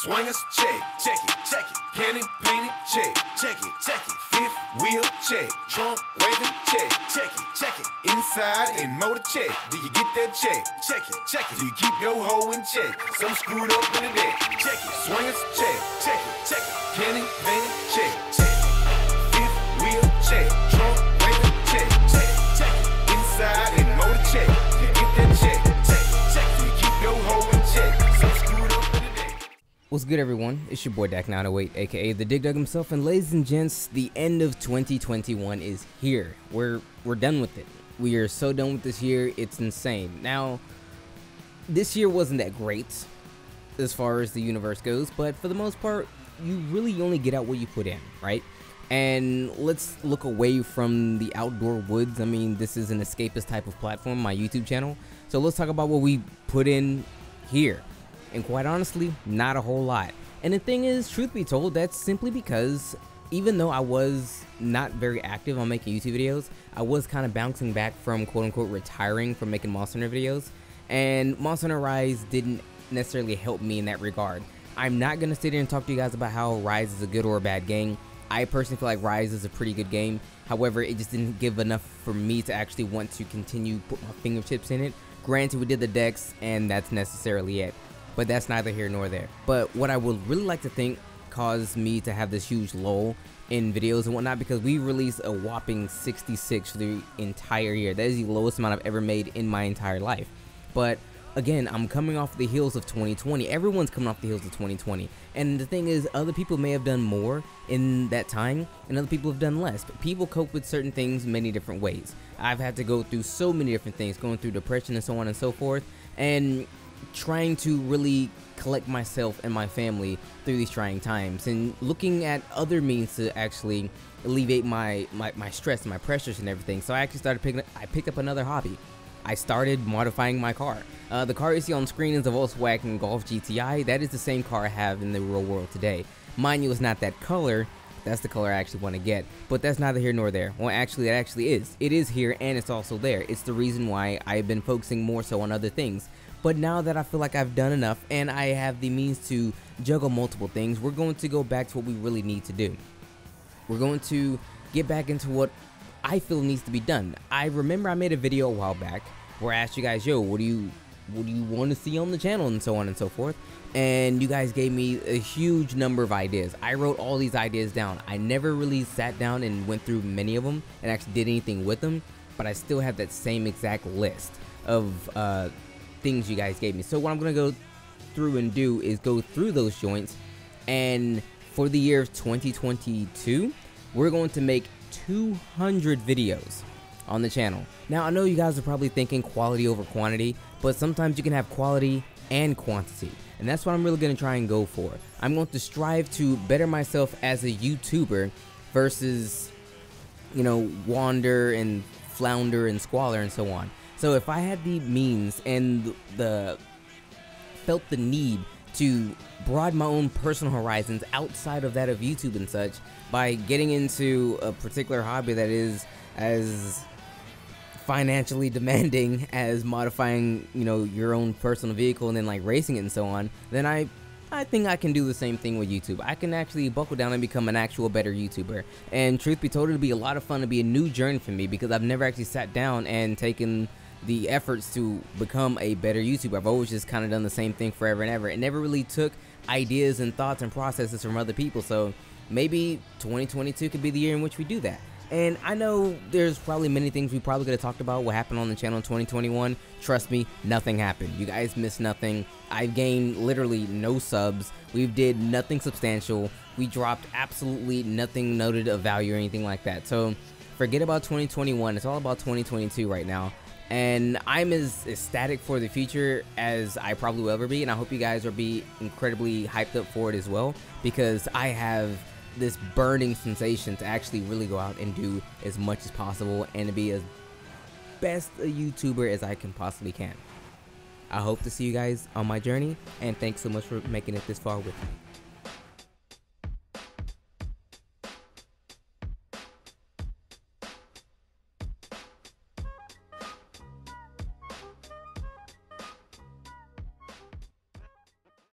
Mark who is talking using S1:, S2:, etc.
S1: Swingers, check it, cannon painted, check it, fifth wheel, check, trunk waving, check it, inside and motor, check, do you get that check it, do you keep your hoe in check, some screwed up in the deck, check it, swingers, check it, cannon painted, check it, fifth wheel, check, trunk waving, check it, inside and motor, check, do you get that check, do you keep your hoe in check, some screwed up in the deck.
S2: What's good, everyone? It's your boy Dak908, aka the Dig Dug himself, and ladies and gents, the end of 2021 is here. We're done with it. We are so done with this year, it's insane. Now, this year wasn't that great as far as the universe goes, but for the most part, you really only get out what you put in, right? And let's look away from the outdoor woods. I mean, this is an escapist type of platform, my YouTube channel. So let's talk about what we put in here. And quite honestly, not a whole lot. And the thing is, truth be told, that's simply because even though I was not very active on making YouTube videos, I was kind of bouncing back from quote-unquote retiring from making Monster Hunter videos. And Monster Hunter Rise didn't necessarily help me in that regard. I'm not going to sit here and talk to you guys about how Rise is a good or a bad game. I personally feel like Rise is a pretty good game. However, it just didn't give enough for me to actually want to continue put my fingertips in it. Granted, we did the decks, and that's necessarily it. But that's neither here nor there. But what I would really like to think caused me to have this huge lull in videos and whatnot, because we released a whopping 66 for the entire year. That is the lowest amount I've ever made in my entire life. But again, I'm coming off the heels of 2020. Everyone's coming off the heels of 2020. And the thing is, other people may have done more in that time, and other people have done less. But people cope with certain things many different ways. I've had to go through so many different things, going through depression and so on and so forth, and trying to really collect myself and my family through these trying times, and looking at other means to actually alleviate my stress and my pressures and everything. So I actually picked up another hobby. I started modifying my car. The car you see on screen is a Volkswagen Golf GTI. That is the same car I have in the real world today. Mind you, it's not that color. That's the color I actually want to get, but that's neither here nor there. Well, actually, it actually is. It is here, and it's also there. It's the reason why I've been focusing more so on other things. But now that I feel like I've done enough and I have the means to juggle multiple things, we're going to go back to what we really need to do. We're going to get back into what I feel needs to be done. I remember I made a video a while back where I asked you guys, yo, what do you want to see on the channel, and so on and so forth. And you guys gave me a huge number of ideas. I wrote all these ideas down. I never really sat down and went through many of them and actually did anything with them, but I still have that same exact list of things you guys gave me. So what I'm gonna go through and do is go through those joints, and for the year of 2022, we're going to make 200 videos on the channel. Now, I know you guys are probably thinking quality over quantity, but sometimes you can have quality and quantity, and that's what I'm really gonna try and go for. I'm going to strive to better myself as a YouTuber versus, you know, wander and flounder and squalor and so on. So if I had the means and felt the need to broaden my own personal horizons outside of that of YouTube and such by getting into a particular hobby that is as financially demanding as modifying, you know, your own personal vehicle and then like racing it and so on, then I think I can do the same thing with YouTube. I can actually buckle down and become an actual better YouTuber. And truth be told, it'll be a lot of fun to be a new journey for me, because I've never actually sat down and taken the efforts to become a better YouTuber. I've always just kind of done the same thing forever and ever, and never really took ideas and thoughts and processes from other people. So maybe 2022 could be the year in which we do that. And I know there's probably many things we probably could have talked about what happened on the channel in 2021. Trust me, nothing happened. You guys missed nothing. I've gained literally no subs. We did nothing substantial. We dropped absolutely nothing noted of value or anything like that. So forget about 2021. It's all about 2022 right now. And I'm as ecstatic for the future as I probably will ever be, and I hope you guys will be incredibly hyped up for it as well, because I have this burning sensation to actually really go out and do as much as possible and to be as best a YouTuber as I can possibly can. I hope to see you guys on my journey, and thanks so much for making it this far with me.